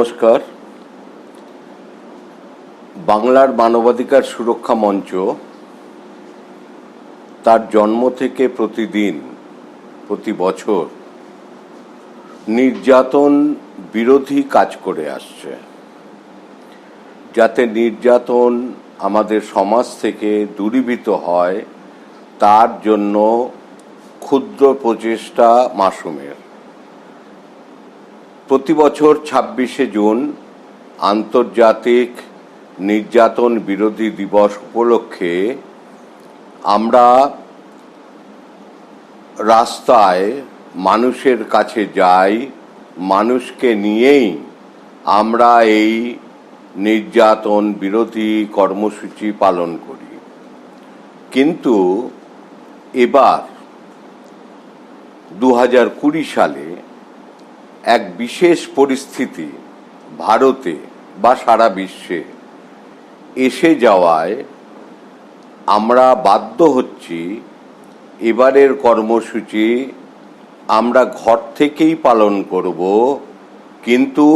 নমস্কার। বাংলার মানবাধিকার সুরক্ষা মঞ্চ তার জন্ম থেকে প্রতিদিন প্রতি বছর নির্যাতন বিরোধী কাজ করে আসছে, যাতে নির্যাতন আমাদের সমাজ থেকে দূরীভূত হয় তার জন্য ক্ষুদ্র প্রচেষ্টা মাসুমের। প্রতি বছর ২৬শে জুন আন্তর্জাতিক নির্যাতন বিরোধী দিবস উপলক্ষে আমরা রাস্তায় মানুষের কাছে যাই, মানুষকে নিয়েই আমরা এই নির্যাতন বিরোধী কর্মসূচি পালন করি। কিন্তু এবার ২০২০ সালে এক বিশেষ পরিস্থিতি ভারতে বা সারা বিশ্বে এসে যাওয়ায় আমরা বাধ্য হচ্ছি এবারের কর্মসূচি আমরা ঘর থেকেই পালন করব, কিন্তু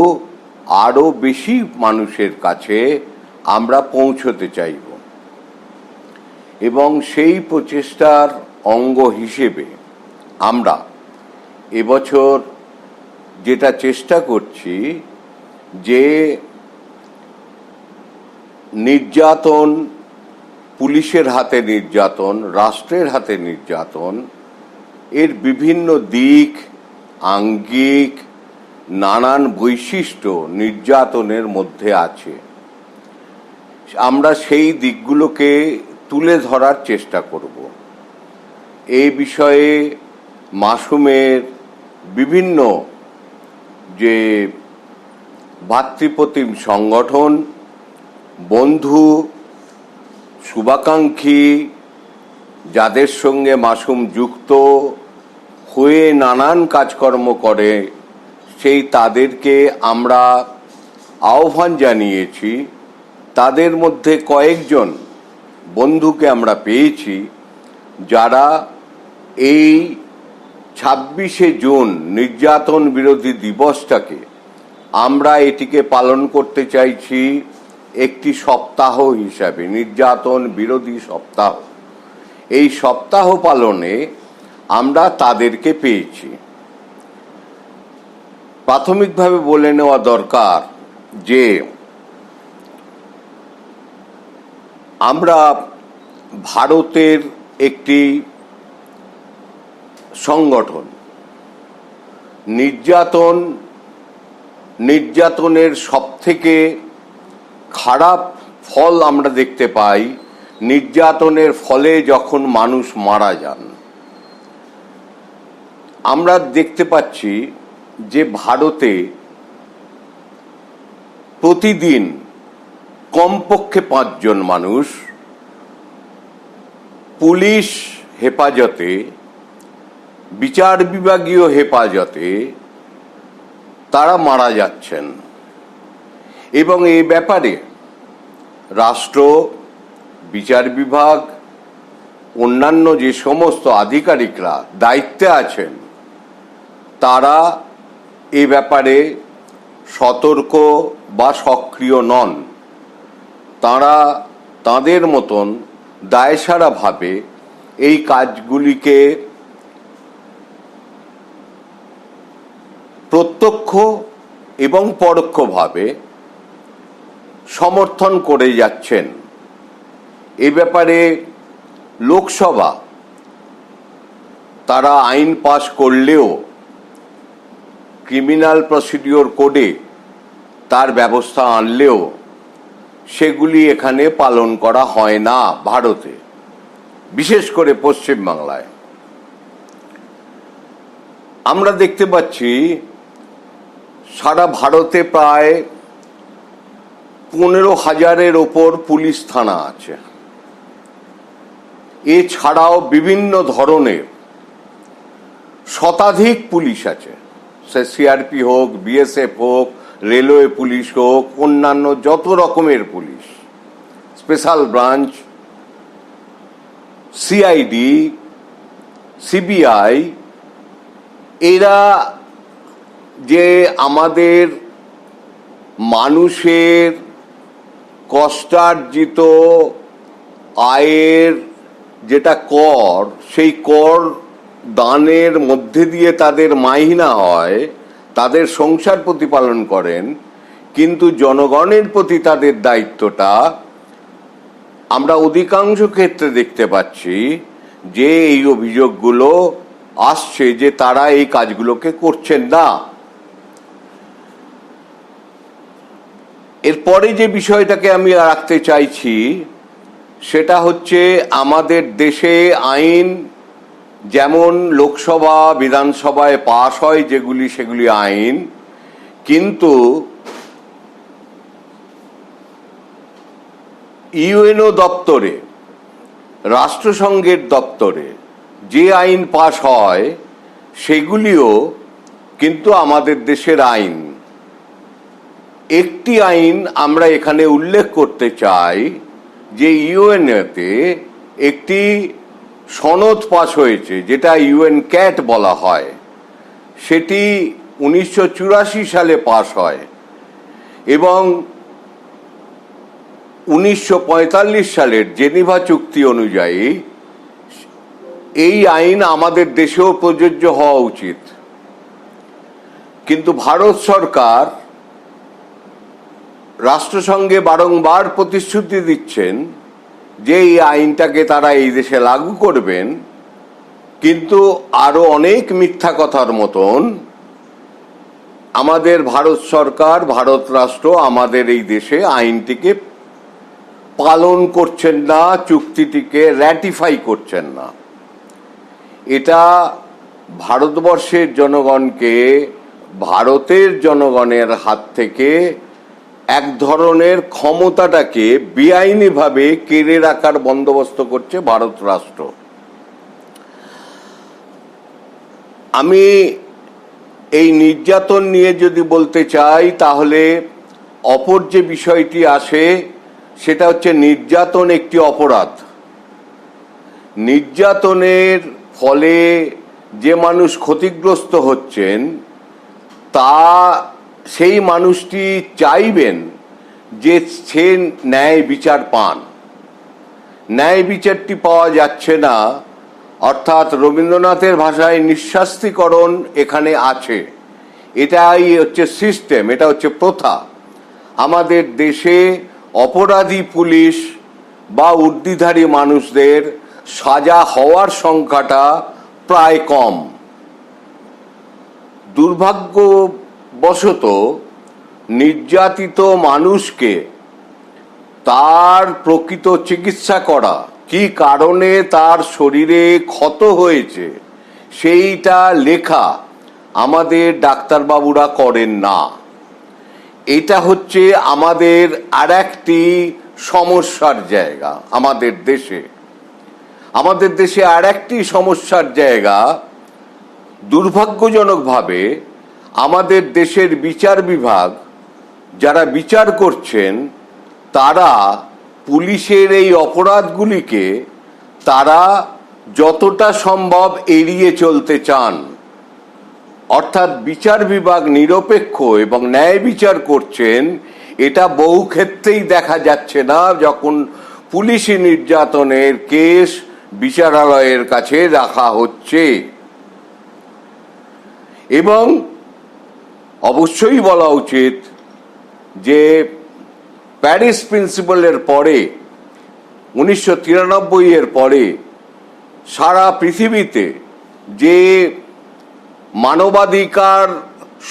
আরও বেশি মানুষের কাছে আমরা পৌঁছতে চাইব। এবং সেই প্রচেষ্টার অঙ্গ হিসেবে আমরা এবছর যেটা চেষ্টা করছি যে নির্যাতন, পুলিশের হাতে নির্যাতন, রাষ্ট্রের হাতে নির্যাতন, এর বিভিন্ন দিক, আঙ্গিক, নানান বৈশিষ্ট্য নির্যাতনের মধ্যে আছে। আমরা সেই দিকগুলোকে তুলে ধরার চেষ্টা করব। এই বিষয়ে মাসুমের বিভিন্ন যে ভাতৃপ্রতিম সংগঠন, বন্ধু, শুভাকাঙ্ক্ষী, যাদের সঙ্গে মাসুম যুক্ত হয়ে নানান কাজকর্ম করে, সেই তাদেরকে আমরা আহ্বান জানিয়েছি। তাদের মধ্যে কয়েকজন বন্ধুকে আমরা পেয়েছি যারা এই ২৬শে জুন নির্যাতন বিরোধী দিবসটাকে আমরা এটিকে পালন করতে চাইছি একটি সপ্তাহ হিসাবে, নির্যাতন বিরোধী সপ্তাহ। এই সপ্তাহ পালনে আমরা তাদেরকে পেয়েছি। প্রাথমিকভাবে বলে নেওয়া দরকার যে আমরা ভারতের একটি সংগঠন, নির্যাতনের সবথেকে খারাপ ফল আমরা দেখতে পাই নির্যাতনের ফলে যখন মানুষ মারা যান। আমরা দেখতে পাচ্ছি যে ভারতে প্রতিদিন কমপক্ষে ৫ জন মানুষ পুলিশ হেফাজতে, বিচার বিভাগীয় হেফাজতে তারা মারা যাচ্ছেন। এবং এই ব্যাপারে রাষ্ট্র, বিচার বিভাগ, অন্যান্য যে সমস্ত আধিকারিকরা দায়িত্বে আছেন তারা এ ব্যাপারে সতর্ক বা সক্রিয় নন। তারা তাদের মতন দায়সারাভাবে এই কাজগুলিকে প্রত্যক্ষ এবং পরোক্ষভাবে সমর্থন করে যাচ্ছেন। এ ব্যাপারে লোকসভা তারা আইন পাশ করলেও ক্রিমিনাল প্রসিডিওর কোডে তার ব্যবস্থা আনলেও সেগুলি এখানে পালন করা হয় না ভারতে, বিশেষ করে পশ্চিমবাংলায়। আমরা দেখতে পাচ্ছি সারা ভারতে প্রায় ১৫,০০০-এর ওপর পুলিশ থানা আছে। এছাড়াও বিভিন্ন ধরনের শতাধিক পুলিশ আছে, সে সিআরপি হোক, বিএসএফ হোক, রেলওয়ে পুলিশ হোক, অন্যান্য যত রকমের police, special branch, CID, CBI, এরা যে আমাদের মানুষের কষ্টার্জিত আয়ের যেটা কর, সেই কর দানের মধ্যে দিয়ে তাদের মাহিনা হয়, তাদের সংসার প্রতিপালন করেন, কিন্তু জনগণের প্রতি তাদের দায়িত্বটা আমরা অধিকাংশ ক্ষেত্রে দেখতে পাচ্ছি যে এই অভিযোগগুলো আসছে যে তারা এই কাজগুলোকে করছেন না। এরপরে যে বিষয়টাকে আমি রাখতে চাইছি সেটা হচ্ছে আমাদের দেশে আইন যেমন লোকসভা বিধানসভায় পাশ হয় যেগুলি, সেগুলি আইন, কিন্তু ইউএনও দপ্তরে, রাষ্ট্রসংঘের দপ্তরে যে আইন পাশ হয় সেগুলিও কিন্তু আমাদের দেশের আইন। একটি আইন আমরা এখানে উল্লেখ করতে চাই যে ইউএনওতে একটি সনদ পাশ হয়েছে যেটা ইউএন ক্যাট বলা হয়, সেটি 1984 সালে পাশ হয় এবং 1945 সালের জেনিভা চুক্তি অনুযায়ী এই আইন আমাদের দেশেও প্রযোজ্য হওয়া উচিত। কিন্তু ভারত সরকার রাষ্ট্রসংঘে বারংবার প্রতিশ্রুতি দিচ্ছেন যে এই আইনটাকে তারা এই দেশে লাগু করবেন, কিন্তু আরো অনেক মিথ্যা কথার মতন আমাদের ভারত সরকার, ভারত রাষ্ট্র আমাদের এই দেশে আইনটিকে পালন করছেন না, চুক্তিটিকে র্যাটিফাই করছেন না। এটা ভারতবর্ষের জনগণকে ভারতের জনগণের হাত থেকে এক ধরনের ক্ষমতাটাকে বেআইনিভাবে কেড়ে রাখার বন্দোবস্ত করছে ভারত রাষ্ট্র। আমি এই নির্যাতন নিয়ে যদি বলতে চাই তাহলে অপর যে বিষয়টি আসে সেটা হচ্ছে নির্যাতন একটি অপরাধ। নির্যাতনের ফলে যে মানুষ ক্ষতিগ্রস্ত হচ্ছেন তা সেই মানুষটি চাইবেন যে সে ন্যায় বিচার পান। ন্যায় বিচারটি পাওয়া যাচ্ছে না, অর্থাৎ রবীন্দ্রনাথের ভাষায় নিঃশাস্তিকরণ এখানে আছে। এটাই হচ্ছে সিস্টেম, এটা হচ্ছে প্রথা। আমাদের দেশে অপরাধী পুলিশ বা উর্দিধারী মানুষদের সাজা হওয়ার সংখ্যাটা প্রায় কম। দুর্ভাগ্যবশত নির্যাতিত মানুষকে তার প্রকৃত চিকিৎসা করা, কি কারণে তার শরীরে ক্ষত হয়েছে সেইটা লেখা আমাদের ডাক্তারবাবুরা করেন না। এটা হচ্ছে আমাদের আরেকটি সমস্যার জায়গা। আমাদের দেশে আরেকটি সমস্যার জায়গা, দুর্ভাগ্যজনকভাবে আমাদের দেশের বিচার বিভাগ যারা বিচার করছেন তারা পুলিশের এই অপরাধগুলিকে তারা যতটা সম্ভব এড়িয়ে চলতে চান। অর্থাৎ বিচার বিভাগ নিরপেক্ষ এবং ন্যায় বিচার করছেন এটা বহু ক্ষেত্রেই দেখা যাচ্ছে না যখন পুলিশি নির্যাতনের কেস বিচারালয়ের কাছে রাখা হচ্ছে। এবং অবশ্যই বলা উচিত যে প্যারিস প্রিন্সিপালের পরে 1993 এর পরে সারা পৃথিবীতে যে মানবাধিকার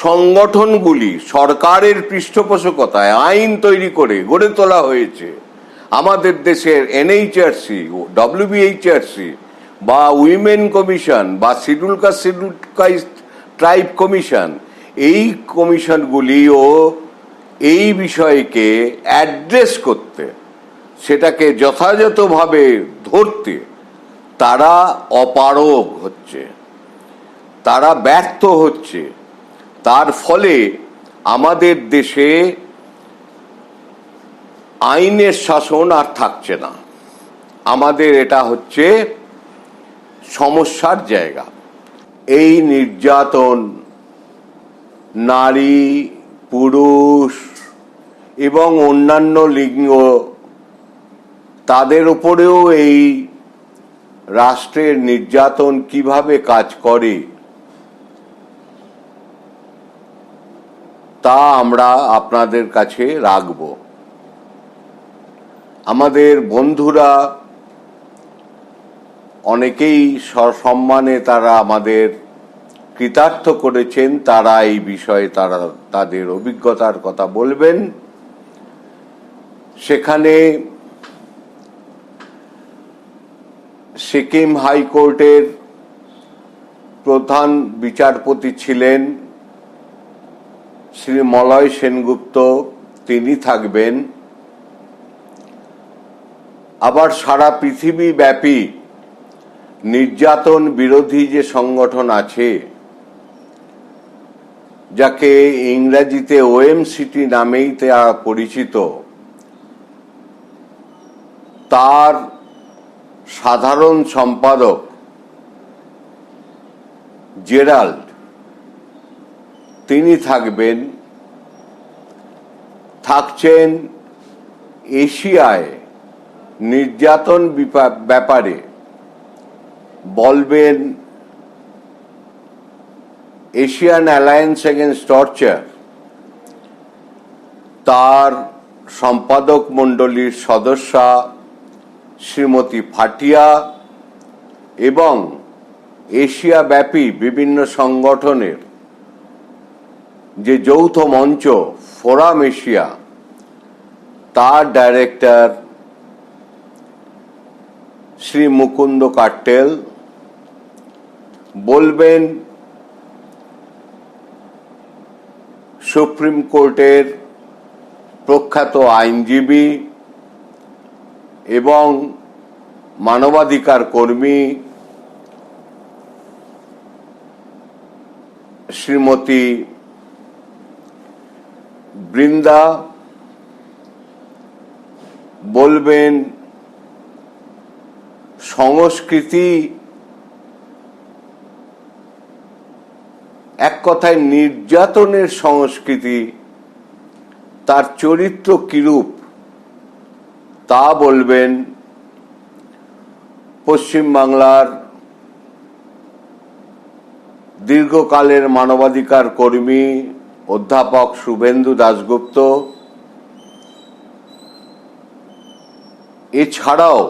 সংগঠনগুলি সরকারের পৃষ্ঠপোষকতায় আইন তৈরি করে গড়ে তোলা হয়েছে, আমাদের দেশের এনএইচআরসি, ডব্লিউবিএইচআরসি বা উইমেন কমিশন বা শিডিউল কাস্ট ট্রাইব কমিশন, এই কমিশনগুলিও এই বিষয়কে অ্যাড্রেস করতে, সেটাকে যথাযথভাবে ধরতে তারা অপারগ হচ্ছে, তারা ব্যর্থ হচ্ছে। তার ফলে আমাদের দেশে আইনের শাসন আর থাকছে না। আমাদের এটা হচ্ছে সমস্যার জায়গা। এই নির্যাতন নারী, পুরুষ, এবং অন্যান্য লিঙ্গ, তাদের উপরেও এই রাষ্ট্রের নির্যাতন কিভাবে কাজ করে তা আমরা আপনাদের কাছে রাখব। আমাদের বন্ধুরা অনেকেই সসম্মানে তারা আমাদের কৃতার্থ করেছেন, তারা এই বিষয়ে তারা তাদের অভিজ্ঞতার কথা বলবেন। সেখানে সিকিম হাইকোর্টের প্রধান বিচারপতি ছিলেন শ্রী মলয় সেনগুপ্ত, তিনি থাকবেন। আবার সারা পৃথিবী ব্যাপী নির্যাতন বিরোধী যে সংগঠন আছে, যাকে ইংরেজিতে ওএমসিটি নামেই তারা পরিচিত, তার সাধারণ সম্পাদক জেরাল্ড, তিনি থাকবেন। থাকছেন এশিয়ায় নির্যাতন ব্যাপারে বলবেন এশিয়ান অ্যালায়েন্স এগেনস্ট টর্চার, তার সম্পাদক মণ্ডলীর সদস্যা শ্রীমতী ভাটিয়া, এবং এশিয়া ব্যাপী বিভিন্ন সংগঠনের যে যৌথ মঞ্চ ফোরাম এশিয়া, তার ডাইরেক্টর শ্রী মুকুন্দ কাট্টেল বলবেন। সুপ্রিম কোর্টের প্রখ্যাত আইনজীবী এবং মানবাধিকার কর্মী শ্রীমতী বৃন্দা বলবেন সংস্কৃতি, এক কথায় নির্যাতনের সংস্কৃতি, তার চরিত্র কিরূপ তা বলবেন পশ্চিমবাংলার দীর্ঘকালের মানবাধিকার কর্মী অধ্যাপক শুভেন্দু দাশগুপ্ত। এছাড়াও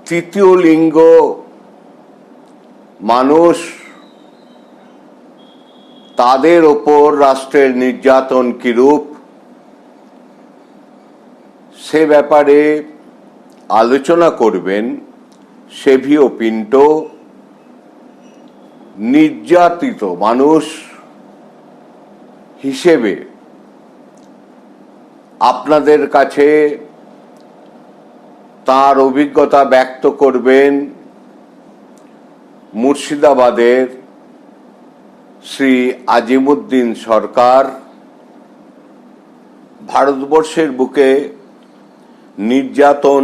তৃতীয় লিঙ্গ মানুষ, তাদের ওপর রাষ্ট্রের নির্যাতন কিরূপ সে ব্যাপারে আলোচনা করবেন সেভিও পিন্টো। নির্যাতিত মানুষ হিসেবে আপনাদের কাছে তার অভিজ্ঞতা ব্যক্ত করবেন মুর্শিদাবাদের শ্রী আজিমুদ্দিন সরকার। ভারতবর্ষের বুকে নির্যাতন,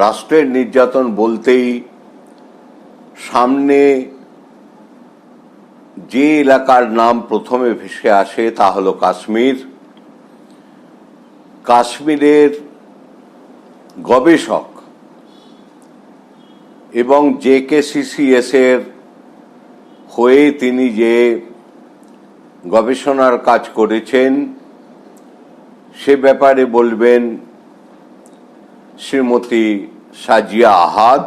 রাষ্ট্রের নির্যাতন বলতেই সামনে যে এলাকার নাম প্রথমে ভেসে আসে তা হলো কাশ্মীর। কাশ্মীরের গবেষক এবং JKCCS এর হয়ে তিনি যে গবেষণার কাজ করেছেন সে ব্যাপারে বলবেন শ্রীমতী সাজিয়া আহাদ।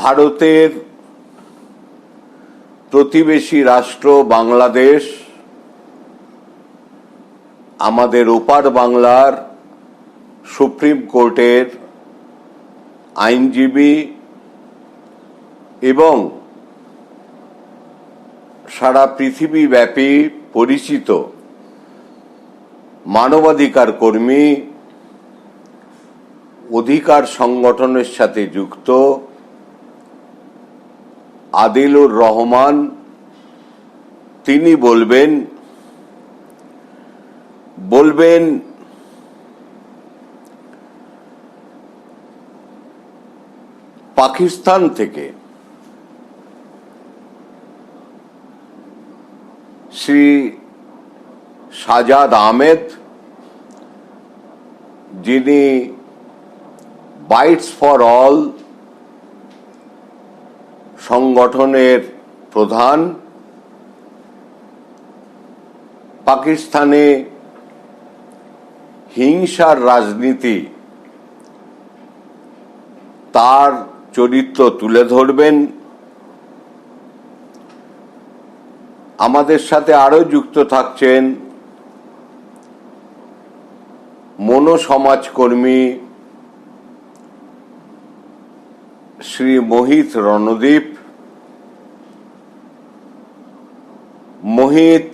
ভারতের প্রতিবেশী রাষ্ট্র বাংলাদেশ, আমাদের ওপার বাংলার সুপ্রিম কোর্টের আইনজীবী এবং সারা পৃথিবীব্যাপী পরিচিত মানবাধিকার কর্মী, অধিকার সংগঠনের সাথে যুক্ত আদিলুর রহমান, তিনি বলবেন পাকিস্তান থেকে শ্রী সাজাদ আহমেদ, যিনি বাইটস ফর অল সংগঠনের প্রধান। পাকিস্তানে হিংসার রাজনীতি, তার চরিত্র তুলে ধরবেন। আমাদের সাথে আরো যুক্ত থাকছেন মনোসমাজকর্মী শ্রী মোহিত রণদীপ। মোহিত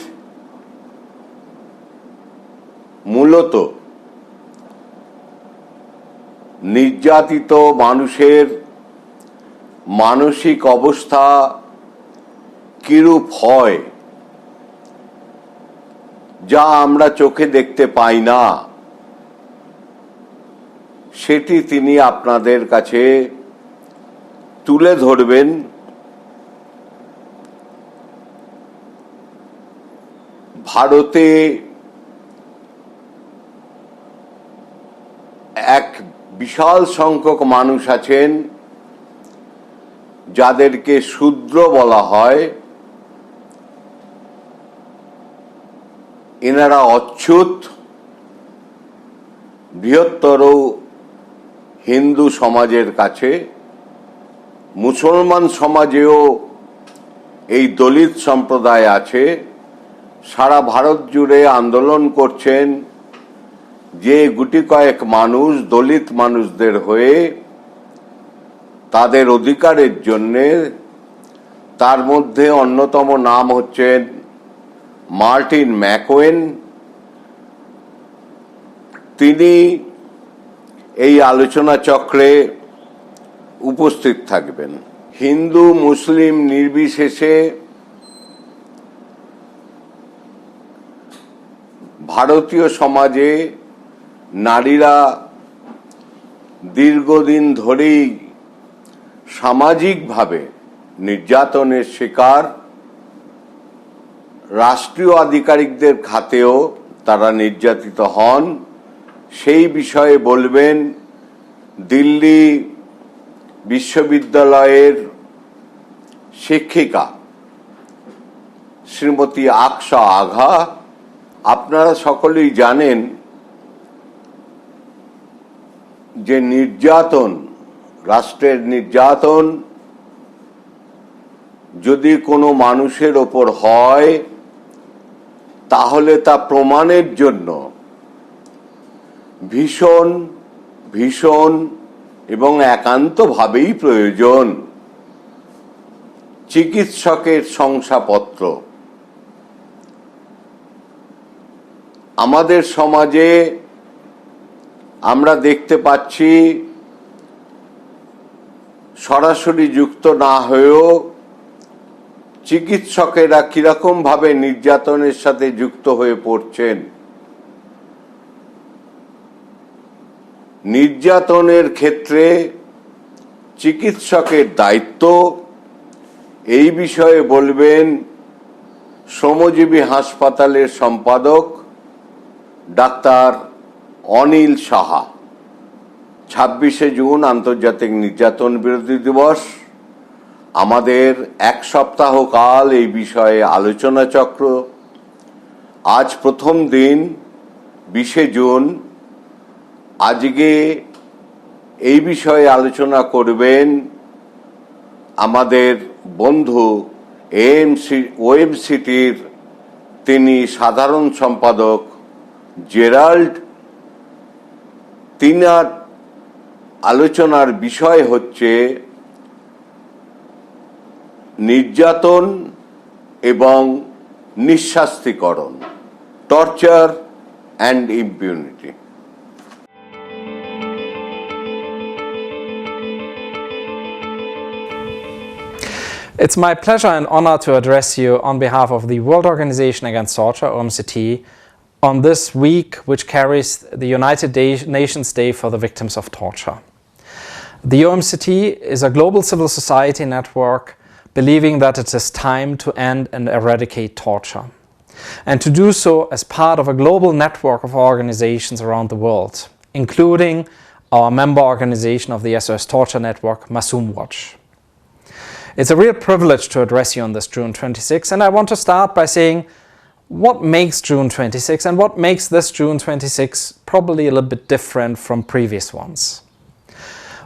মূলত নির্যাতিত মানুষের মানসিক অবস্থা কিরূপ হয়, যা আমরা চোখে দেখতে পাই না, সেটি তিনি আপনাদের কাছে তুলে ধরবেন। ভারতে এক বিশাল সংখ্যক মানুষ আছেন যাদেরকে শূদ্র বলা হয়। এনারা অচ্যুত বৃহত্তর হিন্দু সমাজের কাছে। মুসলমান সমাজেও এই দলিত সম্প্রদায় আছে। সারা ভারত জুড়ে আন্দোলন করছেন যে গুটি কয়েক মানুষ দলিত মানুষদের হয়ে তাদের অধিকারের জন্যে। তার মধ্যে অন্যতম নাম হচ্ছেন মার্টিন ম্যাকওয়েন। তিনি এই আলোচনা চক্রে উপস্থিত থাকবেন। হিন্দু মুসলিম নির্বিশেষে ভারতীয় সমাজে নারীরা দীর্ঘদিন ধরেই সামাজিকভাবে নির্যাতনের শিকার। রাষ্ট্রীয় আধিকারিকদের খাতেও তারা নির্যাতিত হন। সেই বিষয়ে বলবেন দিল্লি বিশ্ববিদ্যালয়ের শিক্ষিকা শ্রীমতী আকশা আঘা। আপনারা সকলেই জানেন যে নির্যাতন, রাষ্ট্রের নির্যাতন যদি কোনো মানুষের ওপর হয় তাহলে তা প্রমাণের জন্য ভীষণ ভীষণ এবং একান্তভাবেই প্রয়োজন চিকিৎসকের শংসাপত্র। আমাদের সমাজে আমরা দেখতে পাচ্ছি সরাসরি যুক্ত না হয়েও চিকিৎসকেরা কিরকম ভাবে নির্যাতনের সাথে যুক্ত হয়ে পড়ছেন। নির্যাতনের ক্ষেত্রে চিকিৎসকের দায়িত্ব, এই বিষয়ে বলবেন শ্রমজীবী হাসপাতালের সম্পাদক ডাক্তার অনিল সাহা। 26শে জুন আন্তর্জাতিক নির্যাতন বিরোধী দিবস। আমাদের এক সপ্তাহ কাল এই বিষয়ে আলোচনা চক্র। আজ প্রথম দিন 20শে জুন। আজকে এই বিষয়ে আলোচনা করবেন আমাদের বন্ধু ওএমসিটির তিনি সাধারণ সম্পাদক জেরাল্ড। তিনার আলোচনার বিষয় হচ্ছে নির্যাতন এবং নিঃশাস্তিকরণ, torture and impunity. It's my pleasure and honor to address you on behalf of the World Organization Against Torture, OMCT, on this week which carries the United Nations Day for the Victims of Torture. The OMCT is a global civil society network believing that it is time to end and eradicate torture. and to do so as part of a global network of organizations around the world, including our member organization of the SOS Torture Network, MASUM Watch. It's a real privilege to address you on this June 26, and I want to start by saying what makes June 26 and what makes this June 26 probably a little bit different from previous ones.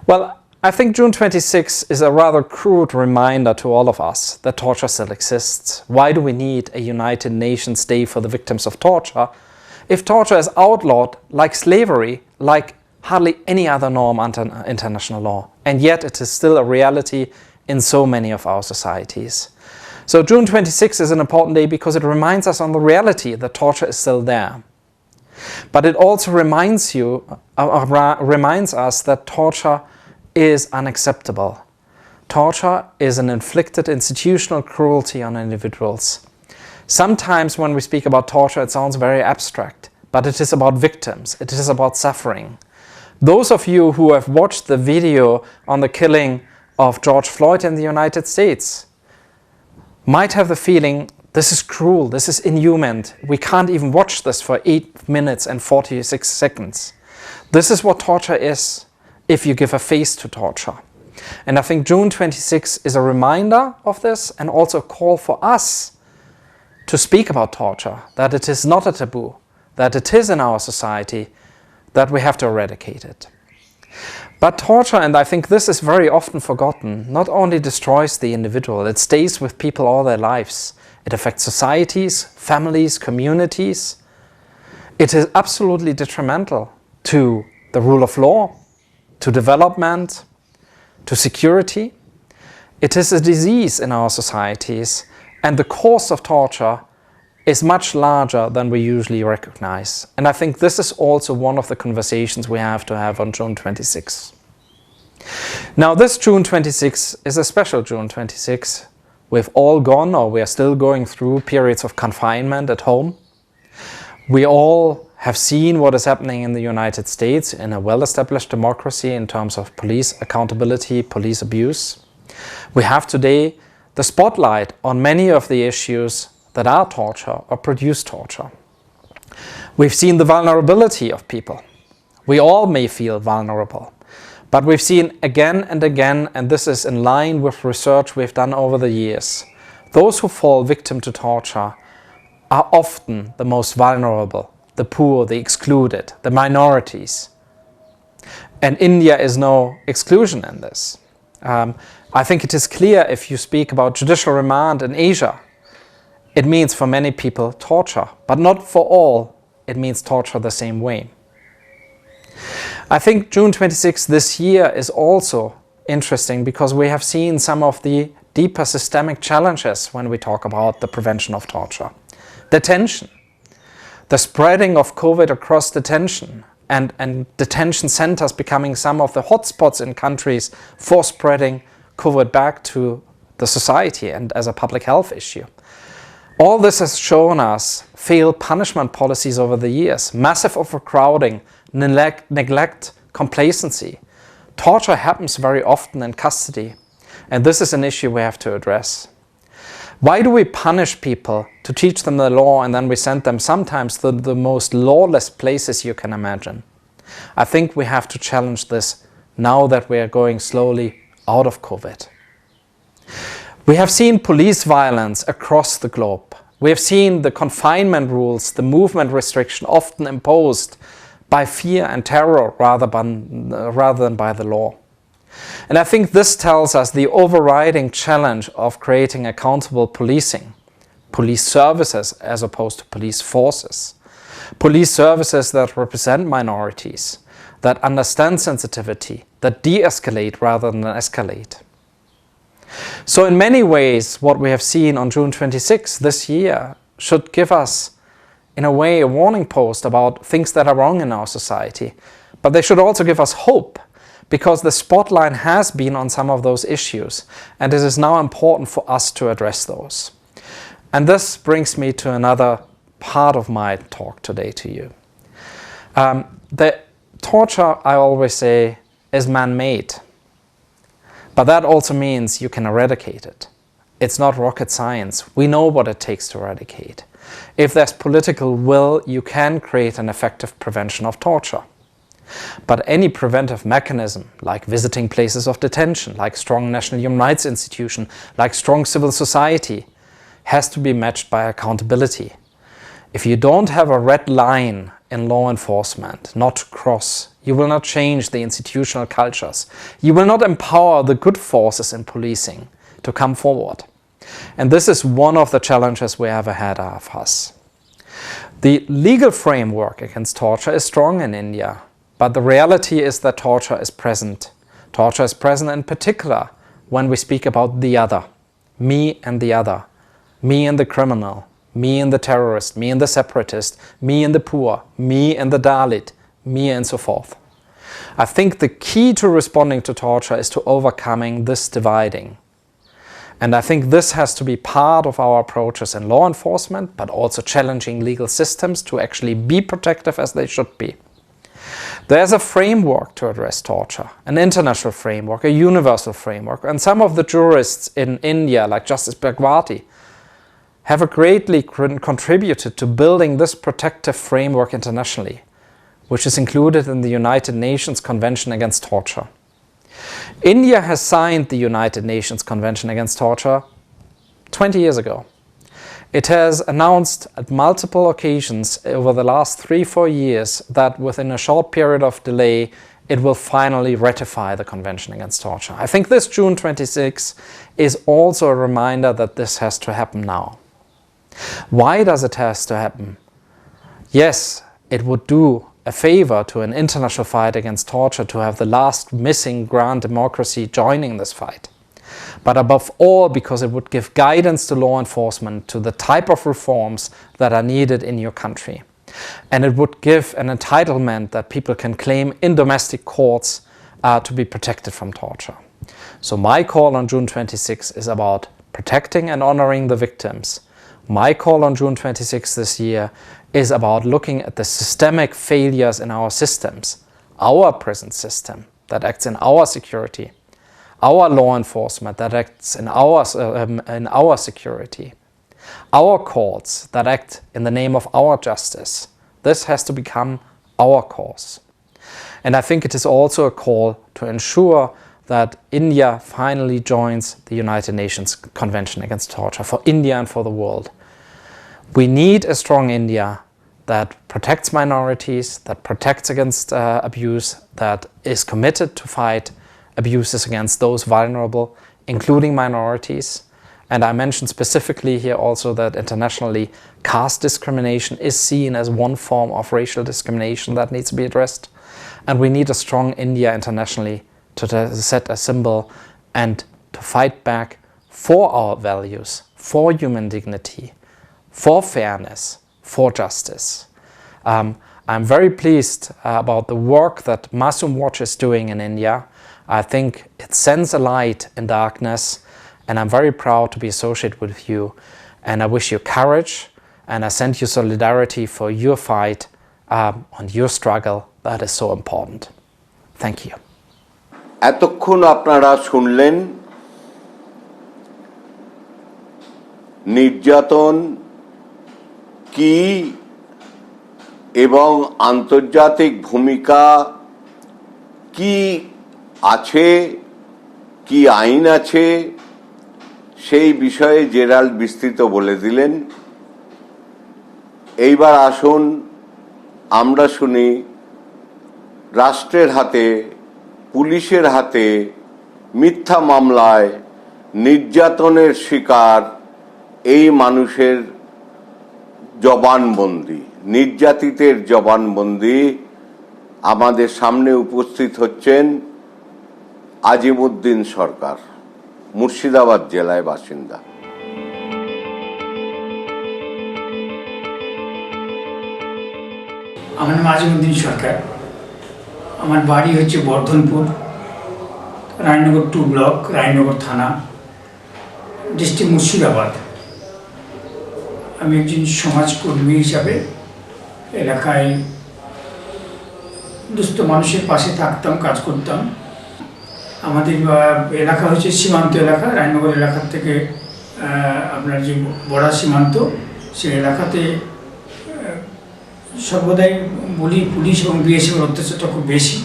Well, I think June 26 is a rather crude reminder to all of us that torture still exists. Why do we need a United Nations Day for the victims of torture if torture is outlawed like slavery, like hardly any other norm under international law? And yet it is still a reality in so many of our societies. So June 26 is an important day because it reminds us on the reality that torture is still there. But it also reminds us that torture is unacceptable. Torture is an inflicted institutional cruelty on individuals. Sometimes when we speak about torture, it sounds very abstract, but it is about victims. It is about suffering. Those of you who have watched the video on the killing of George Floyd in the United States might have the feeling, this is cruel, this is inhuman. We can't even watch this for 8 minutes and 46 seconds. This is what torture is if you give a face to torture. And I think June 26 is a reminder of this and also a call for us to speak about torture, that it is not a taboo, that it is in our society, that we have to eradicate it. But torture, and I think this is very often forgotten, not only destroys the individual, it stays with people all their lives. It affects societies, families, communities. It is absolutely detrimental to the rule of law, to development, to security. It is a disease in our societies, and the cause of torture is much larger than we usually recognize. And I think this is also one of the conversations we have to have on June 26. Now, this June 26 is a special June 26. We've all gone, or we are still going through periods of confinement at home. We all have seen what is happening in the United States in a well-established democracy in terms of police accountability, police abuse. We have today the spotlight on many of the issues that are torture or produce torture. We've seen the vulnerability of people. We all may feel vulnerable, but we've seen again and again, and this is in line with research we've done over the years, those who fall victim to torture are often the most vulnerable, the poor, the excluded, the minorities. And India is no exclusion in this. I think it is clear if you speak about judicial remand in Asia, it means for many people torture, but not for all. It means torture the same way. I think June 26 this year is also interesting because we have seen some of the deeper systemic challenges when we talk about the prevention of torture. Detention, the spreading of COVID across detention, and detention centers becoming some of the hotspots in countries for spreading COVID back to the society and as a public health issue. All this has shown us failed punishment policies over the years, massive overcrowding, neglect, complacency. Torture happens very often in custody, and this is an issue we have to address. Why do we punish people to teach them the law and then we send them sometimes to the most lawless places you can imagine? I think we have to challenge this now that we are going slowly out of COVID. We have seen police violence across the globe. We have seen the confinement rules, the movement restriction often imposed by fear and terror rather than by the law. And I think this tells us the overriding challenge of creating accountable policing, police services as opposed to police forces, police services that represent minorities, that understand sensitivity, that de-escalate rather than escalate. So in many ways, what we have seen on June 26 this year should give us, in a way, a warning post about things that are wrong in our society. But they should also give us hope, because the spotlight has been on some of those issues, and it is now important for us to address those. And this brings me to another part of my talk today to you. The torture, I always say, is man-made. But that also means you can eradicate it. It's not rocket science. We know what it takes to eradicate. If there's political will, you can create an effective prevention of torture. But any preventive mechanism, like visiting places of detention, like strong national human rights institution, like strong civil society, has to be matched by accountability. If you don't have a red line in law enforcement not to cross, you will not change the institutional cultures. You will not empower the good forces in policing to come forward. And this is one of the challenges we have ahead of us. The legal framework against torture is strong in India, but the reality is that torture is present. Torture is present in particular when we speak about the other, me and the other, me and the criminal, me and the terrorist, me and the separatist, me and the poor, me and the Dalit, me and so forth. I think the key to responding to torture is to overcoming this dividing. And I think this has to be part of our approaches in law enforcement, but also challenging legal systems to actually be protective as they should be. There's a framework to address torture, an international framework, a universal framework, and some of the jurists in India, like Justice Bhagwati, have greatly contributed to building this protective framework internationally, which is included in the United Nations Convention Against Torture. India has signed the United Nations Convention Against Torture 20 years ago. It has announced at multiple occasions over the last 3-4 years that within a short period of delay it will finally ratify the Convention Against Torture. I think this June 26 is also a reminder that this has to happen now. Why does it have to happen? Yes, it would do a favor to an international fight against torture to have the last missing grand democracy joining this fight. But above all, because it would give guidance to law enforcement to the type of reforms that are needed in your country. And it would give an entitlement that people can claim in domestic courts to be protected from torture. So my call on June 26 is about protecting and honoring the victims. My call on June 26 this year is about looking at the systemic failures in our systems, our prison system that acts in our security, our law enforcement that acts in our security, our courts that act in the name of our justice. This has to become our cause. And I think it is also a call to ensure that India finally joins the United Nations Convention Against Torture for India and for the world. We need a strong India that protects minorities, that protects against abuse, that is committed to fight abuses against those vulnerable, including minorities. And I mentioned specifically here also that internationally caste discrimination is seen as one form of racial discrimination that needs to be addressed. And we need a strong India internationally to set a symbol and to fight back for our values, for human dignity, for fairness, for justice. I'm very pleased about the work that MASUM Watch is doing in India. I think it sends a light in darkness, and I'm very proud to be associated with you. And I wish you courage, and I send you solidarity for your fight on your struggle that is so important. Thank you. এতক্ষণ আপনারা শুনলেন নির্যাতন কি এবং আন্তর্জাতিক ভূমিকা কি আছে, কি আইন আছে, সেই বিষয়ে জেরাল্ড বিস্তৃত বলে দিলেন। এইবার আসুন আমরা শুনি রাষ্ট্রের হাতে, পুলিশের হাতে মিথ্যা মামলায় নির্যাতনের শিকার এই মানুষের জবানবন্দি, নির্যাতিতের জবানবন্দি। আমাদের সামনে উপস্থিত হচ্ছেন আজিমউদ্দিন সরকার, মুর্শিদাবাদ জেলায় বাসিন্দা। আমার নাম আজিমউদ্দিন সরকার। আমার বাড়ি হচ্ছে বর্ধনপুর, রায়নগর 2 ব্লক, রায়নগর থানা, ডিস্ট্রিক্ট মুর্শিদাবাদ। আমি একজন সমাজকর্মী হিসাবে এলাকায় দুস্থ মানুষের পাশে থাকতাম, কাজ করতাম। আমাদের এলাকা হচ্ছে সীমান্ত এলাকা, রায়নগর এলাকার থেকে আপনার যে বর্ডার সীমান্ত সে এলাকাতে সর্বদাই বলি পুলিশ এবং বিএসএফের অত্যাচারটা খুব বেশি।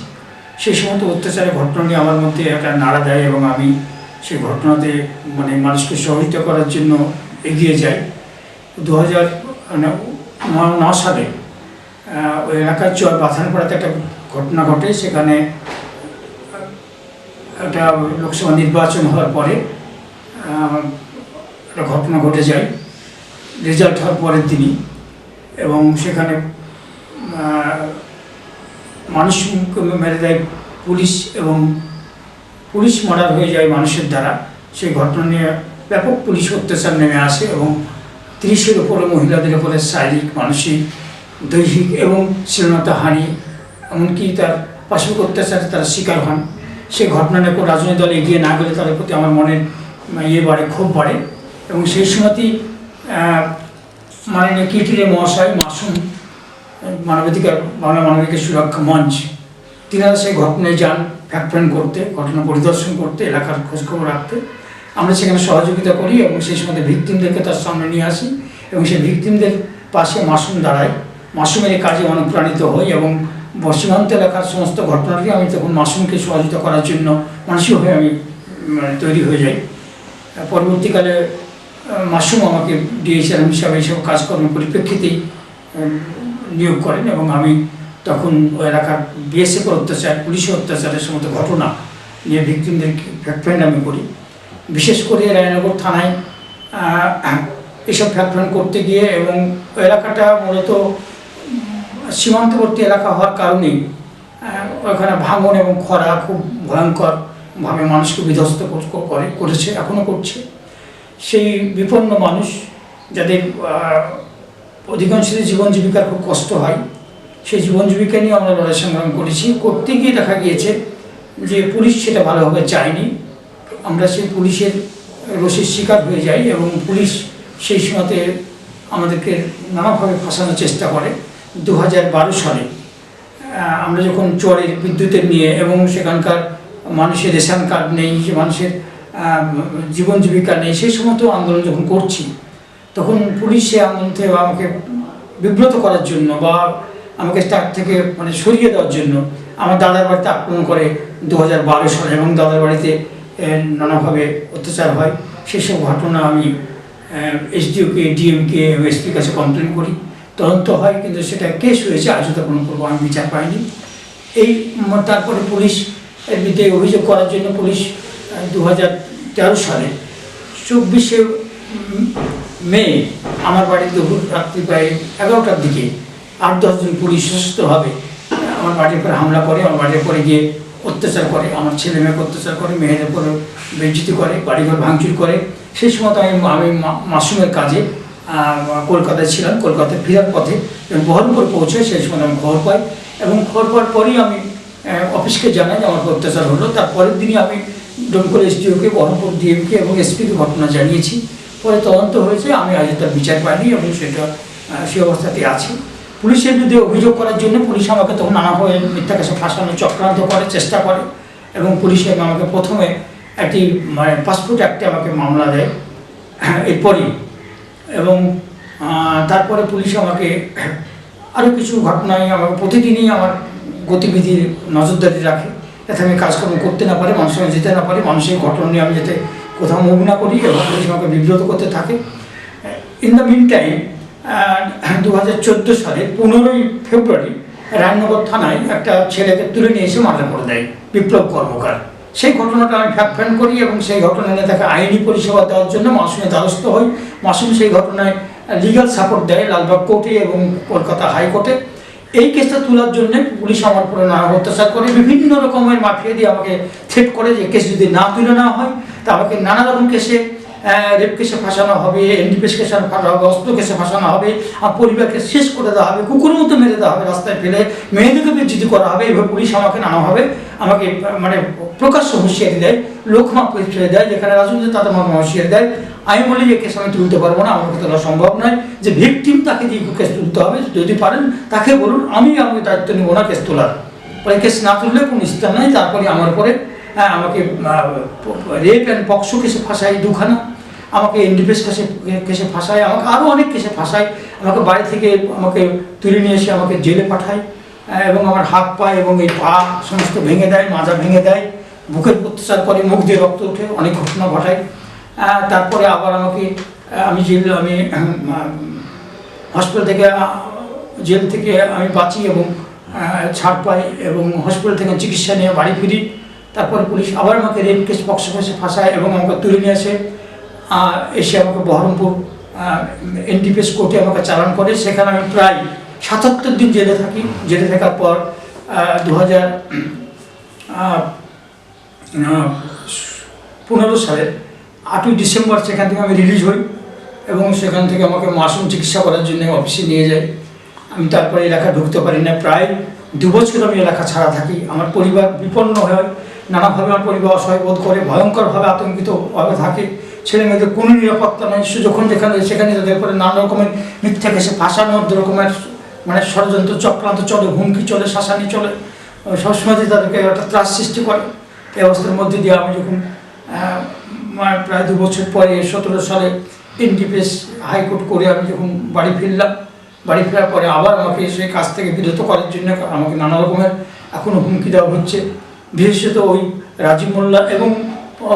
সেই সমস্ত অত্যাচারের ঘটনা নিয়ে আমার মধ্যে একটা নাড়া দেয় এবং আমি সেই ঘটনাতে মানে মানুষকে সহযোগিতা করার জন্য এগিয়ে যাই। 2009 সালে ওই এলাকার বাথানপাড়াতে একটা ঘটনা ঘটে। সেখানে একটা লোকসভা নির্বাচন হওয়ার পরে একটা ঘটনা ঘটে যায় রেজাল্ট হওয়ার পরের দিনই, এবং সেখানে মানুষ মেরে দেয় পুলিশ, এবং পুলিশ মার্ডার হয়ে যায় মানুষের দ্বারা। সেই ঘটনা নিয়ে ব্যাপক পুলিশ অত্যাচার নেমে আসে এবং 30-এর উপরে মহিলাদের উপরে শারীরিক, মানসিক, দৈহিক এবং শ্লীলতাহানি, এমনকি তার পাশবিক অত্যাচারে তারা শিকার হন। সেই ঘটনা নিয়ে কোনো রাজনৈতিক দল এগিয়ে না গেলে তাদের প্রতি আমার মনের বাড়ে, ক্ষোভ বাড়ে। এবং সেই সময়তেই মাননীয় কিটিরে মহাশয় মাসুম মানবাধিকার বাংলা মানবাধিকার সুরক্ষা মঞ্চ, তিনারা সেই ঘটনায় যান ফ্যাক্ট ফাইন্ড করতে, ঘটনা পরিদর্শন করতে, এলাকার খোঁজখবর রাখতে। আমরা সেখানে সহযোগিতা করি এবং সেই সময় ভিকটিমদেরকে তার সামনে নিয়ে আসি এবং সেই ভিকটিমদের পাশে মাসুম দাঁড়ায়। মাসুমের এই কাজে অনুপ্রাণিত হই এবং সীমান্ত এলাকার সমস্ত ঘটনাটি আমি তখন মাসুমকে সহযোগিতা করার জন্য মানসিকভাবে আমি তৈরি হয়ে যাই। পরবর্তীকালে মাসুম আমাকে ডিএইচআরএম হিসাবে এইসব কাজকর্মের পরিপ্রেক্ষিতেই নিয়োগ করেন এবং আমি তখন ওই এলাকার বিএসএফের অত্যাচার, পুলিশের অত্যাচারের সমস্ত ঘটনা নিয়ে ভিকটিমদের ফ্যাক্ট ফাইন্ড আমি করি। বিশেষ করে রায়নগর থানায় এসব ফ্যাক্ট ফাইন্ড করতে গিয়ে, এবং এলাকাটা মূলত সীমান্তবর্তী এলাকা হওয়ার কারণেই ওখানে ভাঙন এবং খরা খুব ভয়ঙ্করভাবে মানুষকে বিধ্বস্ত করেছে, এখনও করছে। সেই বিপন্ন মানুষ যাদের অধিকাংশের জীবন জীবিকার খুব কষ্ট হয়, সেই জীবন জীবিকা নিয়ে আমরা লড়াই সংগ্রাম করেছি। করতে গিয়ে দেখা গিয়েছে যে পুলিশ সেটা ভালোভাবে চায়নি। আমরা সেই পুলিশের রশির শিকার হয়ে যাই এবং পুলিশ সেই সময়তে আমাদেরকে নানাভাবে ফাঁসানোর চেষ্টা করে। 2012 সালে আমরা যখন চরের বিদ্যুতের নিয়ে এবং সেখানকার মানুষের রেশন কার্ড নেই, মানুষের জীবন জীবিকা নেই, সেই সমস্ত আন্দোলন যখন করছি, তখন পুলিশ সে আন্দোলন থেকে আমাকে বিব্রত করার জন্য বা আমাকে তার থেকে মানে সরিয়ে দেওয়ার জন্য আমার দাদার বাড়িতে আক্রমণ করে 2012 সালে, এবং দাদার বাড়িতে নানাভাবে অত্যাচার হয়। সেসব ঘটনা আমি এসডিওকে, ডিএমকে এবং এসপির কাছে কমপ্লেন করি, তদন্ত হয়, কিন্তু সেটা কেস হয়েছে, আজও তা কোনো আমি বিচার পাইনি। তারপরে পুলিশ এর বিরুদ্ধে অভিযোগ করার জন্য পুলিশ 2013 সালে 24শে মে আমার বাড়িতে রাত্রি প্রায় 11টার দিকে 8-10 জন পুলিশ সশস্ত্রভাবে আমার বাড়ির উপরে হামলা করে, আমার বাড়ির উপরে গিয়ে অত্যাচার করে, আমার ছেলে মেয়েকে অত্যাচার করে, মেয়েদের উপরে বেজ্জিতি করে, বাড়িঘর ভাঙচুর করে। সেই সময় আমি মাসুমের কাজে কলকাতায় ছিলাম। কলকাতায় ফেরার পথে বহরমপুর পৌঁছে সেই সময় আমি খবর পাই, এবং খবর পাওয়ার পরেই আমি অফিসকে জানাই যে আমার অত্যাচার হলো। তারপরের দিনই আমি ডোমকল এসডিওকে, বহরমপুর ডিএমকে এবং এসপিকে ঘটনা জানিয়েছি। পরে তদন্ত হয়েছে, আমি আজ তার বিচার পাইনি এবং সেটা সেই অবস্থাতে আছে। পুলিশের বিরুদ্ধে অভিযোগ করার জন্য পুলিশ আমাকে তখন নানাভাবে মিথ্যা কেসে ফাঁসানোর চক্রান্ত করে, চেষ্টা করে, এবং পুলিশ আমাকে প্রথমে একটি মানে পাসপোর্ট অ্যাক্টে আমাকে মামলা দেয় এরপরই, এবং তারপরে পুলিশ আমাকে আরও কিছু ঘটনায় আমাকে প্রতিদিনই আমার গতিবিধির নজরদারি রাখে, যাতে আমি কাজকর্ম করতে না পারি, মানুষের সঙ্গে যেতে না পারি, মানুষের ঘটনা নিয়ে আমি যাতে কোথাও মুভ না করি, এবং পুলিশ আমাকে বিব্রত করতে থাকে। ইন দ্য মিন টাইম 2014 সালে 15ই ফেব্রুয়ারি রায়নগর থানায় একটা ছেলেকে তুলে নিয়ে এসে মার্ডার করে দেয় বিপ্লব কর্মকার। সেই ঘটনাটা আমি ফ্যাক্ট ফাইন্ড করি এবং সেই ঘটনা নিয়ে তাকে আইনি পরিষেবা দেওয়ার জন্য মাসুমের দ্বারস্থ হই। মাসুম সেই ঘটনায় লিগাল সাপোর্ট দেয় লালবাগ কোর্টে এবং কলকাতা হাইকোর্টে। এই কেসটা তোলার জন্য পুলিশ আমার উপরে নানা অত্যাচার করে, বিভিন্ন রকমের মাফিয়া দিয়ে আমাকে থ্রেট করে যে কেস যদি না তুলে নেওয়া হয় তা আমাকে নানা রকম কেসে, রেপ কেসে ফাঁসানো হবে, এনডিপিএস কেসে ফাঁসানো হবে, অস্ত্র কেসে ফাঁসানো হবে, আর পরিবারকে শেষ করে দেওয়া হবে, কুকুরের মতো মেরে দেওয়া হবে, রাস্তায় ফেলে মেয়েদেরকে বিচ্যুতি করা হবে। এভাবে পুলিশ আমাকে নানাভাবে আমাকে মানে প্রকাশ্য হুঁশিয়ারি দেয়, লোকমাপ ছেড়ে দেয়, যেখানে রাজনীতি তাদের আমাকে হুঁশিয়ারি দেয়। আমি বলি যে কেস আমি তুলতে পারবো না, আমার তোলা সম্ভব নয়, যে ভিকটিম তাকে দিয়ে কেস তুলতে হবে, যদি পারেন তাকে বলুন, আমি দায়িত্ব নেবো না কেস তোলার। পরে কেস না তুললে কোনো ইস্তার নাই। তারপরে আমার উপরে আমাকে রেপ অ্যান্ড পক্সো কেসে ফাঁসাই 2খানা, আমাকে এনডিপিএস কেসে ফাঁসায়, আমাকে আরও অনেক কেসে ফাঁসায়, আমাকে বাড়ি থেকে আমাকে তুলে নিয়ে এসে আমাকে জেলে পাঠায় এবং আমার হাত পা এবং এই পা সমস্ত ভেঙে দেয়, মাজা ভেঙে দেয়, বুকের অত্যাচার করে, মুখ দিয়ে রক্ত ওঠে, অনেক ঘটনা ঘটায়। তারপরে আবার আমাকে আমি হসপিটাল থেকে জেল থেকে আমি বাঁচি এবং ছাড় পাই এবং হসপিটাল থেকে চিকিৎসা নিয়ে বাড়ি ফিরি। তারপরে পুলিশ আবার আমাকে রেপ কেস পক্সো কেসে ফাঁসায় এবং আমাকে তুলে নিয়ে আসে, এসে আমাকে বহরমপুর এনডিপিএস কোর্টে আমাকে চালান করে। সেখানে আমি প্রায় ৭৭ দিন জেলে থাকি। জেলে থাকার পর 2015 সালের 8ই ডিসেম্বর সেখান থেকে আমি রিলিজ হই এবং সেখান থেকে আমাকে মাসুম চিকিৎসা করার জন্য অফিসে নিয়ে যায়। আমি তারপরে এলাকা ঢুকতে পারি না, প্রায় 2 বছর আমি এলাকা ছাড়া থাকি। আমার পরিবার বিপন্ন হয়, নানাভাবে আমার পরিবার অসহায় বোধ করে, ভয়ঙ্করভাবে আতঙ্কিতভাবে থাকে। ছেলে মেয়েদের কোনো নিরাপত্তা নেই, যখন সেখানে তাদের উপরে নানা রকমের মিথ্যা কেসে ফাঁসানোর রকমের মানে ষড়যন্ত্র চক্রান্ত চলে, হুমকি চলে, শাসানি চলে, সবসময় তাদেরকে একটা ত্রাস সৃষ্টি করে। এই অবস্থার মধ্যে দিয়ে আমি যখন প্রায় 2 বছর পরে 17 সালে এনডিপিএস হাইকোর্ট করে আমি যখন বাড়ি ফিরলাম, বাড়ি ফেরার পরে আবার আমাকে সেই কাজ থেকে বিরত করার জন্য আমাকে নানা রকমের এখনও হুমকি দেওয়া হচ্ছে। বিশেষত ওই রাজীব মোল্লা এবং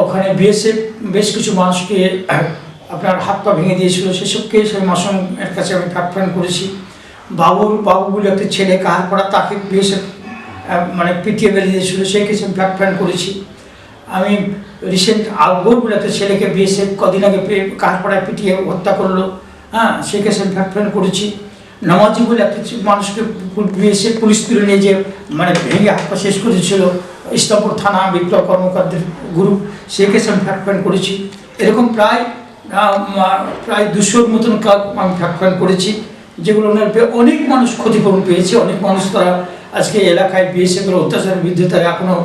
ওখানে বিএসএফ বেশ কিছু মানুষকে আপনার হাত পা ভেঙে দিয়েছিল, সেসব কেস আমি মাসুমের কাছে আমি ফ্যাক্ট করেছি। বাবু বলে একটা ছেলে কাহারপাড়া, তাকে বিএসএফ মানে পিটিয়ে বেরিয়ে দিয়েছিল, সেই কেসে আমি ফ্যাক্ট করেছি। আমি রিসেন্ট আকবর বলে একটা ছেলেকে বিএসএফ কদিন আগে কাহারপাড়ায় পিটিয়ে হত্যা করলো, সেই কেসে আমি ফ্যাক্ট করেছি। নামাজি বলে একটা মানুষকে বিএসএফ পুলিশ তুলে নিয়ে যে মানে ভেঙে হাত পা শেষ করেছিল, ইসলামপুর থানা বিপ্লব কর্মকারদের গ্রুপ, সেই কেসে আমি ফ্যাক্ট করেছি। এরকম প্রায় 200-র মতন কাজ আমি ফ্যাক্ট করেছি, যেগুলো অনেক মানুষ ক্ষতিপূরণ পেয়েছে। অনেক মানুষ তারা আজকে এলাকায় বিএসএফের অত্যাচারের বিরুদ্ধে তারা এখনও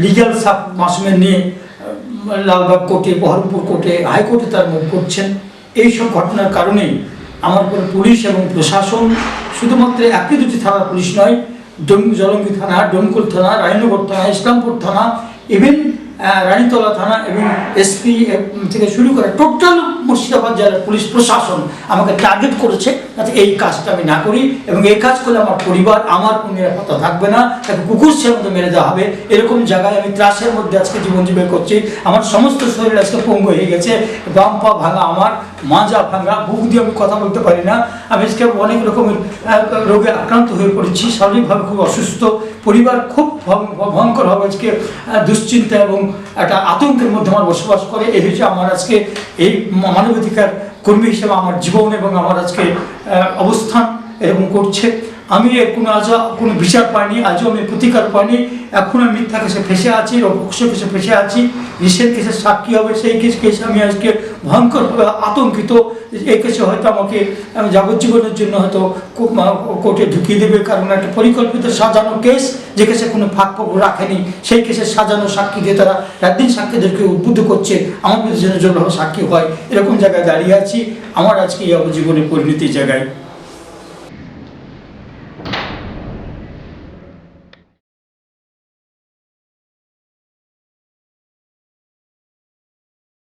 লিগ্যাল সাপ মাসুমের নিয়ে লালবাগ কোর্টে, বহরমপুর কোর্টে, হাইকোর্টে তারা মুভ করছেন। এইসব ঘটনার কারণেই আমার উপরে পুলিশ এবং প্রশাসন, শুধুমাত্র 1-2টি থানার পুলিশ নয়, জলঙ্গি থানা, ডোমকল থানা, রায়নগর থানা, ইসলামপুর থানা, ইভেন রানীতলা থানা এবং এসপি থেকে শুরু করে টোটাল মুর্শিদাবাদ জেলার পুলিশ প্রশাসন আমাকে টার্গেট করেছে যাতে এই কাজটা আমি না করি, এবং এই কাজ করলে আমার পরিবার, আমার কোনো নিরাপত্তা থাকবে না, তাকে কুকুরছের মতো মেরে দেওয়া হবে। এরকম জায়গায় আমি ত্রাসের মধ্যে আজকে জীবন জীবন করছি। আমার সমস্ত শরীর আজকে পঙ্গু হয়ে গেছে, বাম পা ভাঙা, আমার মাজা ভাঙা, বুক দিয়ে আমি কথা বলতে পারি না। আমি আজকে অনেক রকমের রোগে আক্রান্ত হয়ে পড়েছি, শারীরিকভাবে খুব অসুস্থ। পরিবার খুব ভয়ঙ্করভাবে আজকে দুশ্চিন্তা এবং একটা আতঙ্কের মধ্যে আমার বসবাস করে। এই হচ্ছে আমার আজকে এই মানবাধিকার কর্মী হিসেবে আমার জীবন এবং আমার আজকে অবস্থান এরকম করছে। আমি আজও কোনো বিচার পাইনি, আজও আমি প্রতিকার পাইনি। এখন আমি মিথ্যা কেসে ফেসে আছি, রক্ষ কেসে ফেসে আছি। রিসেন্ট কেসের সাক্ষী হবে, সেই কেসে আমি আজকে ভয়ঙ্করভাবে আতঙ্কিত। এই কেসে হয়তো আমাকে যাবজ্জীবনের জন্য হয়তো কোর্টে ঢুকিয়ে দেবে, কারণ একটা পরিকল্পিত সাজানো কেস, যে কেসে কোনো ফাঁক রাখেনি, সেই কেসে সাজানো সাক্ষী দিয়ে তারা রাতদিন সাক্ষীদেরকে উদ্বুদ্ধ করছে আমার বিরুদ্ধে যেন জোরভাবে সাক্ষী হয়। এরকম জায়গায় দাঁড়িয়ে আছি। আমার আজকে এই অবজীবনের পরিণতির জায়গায়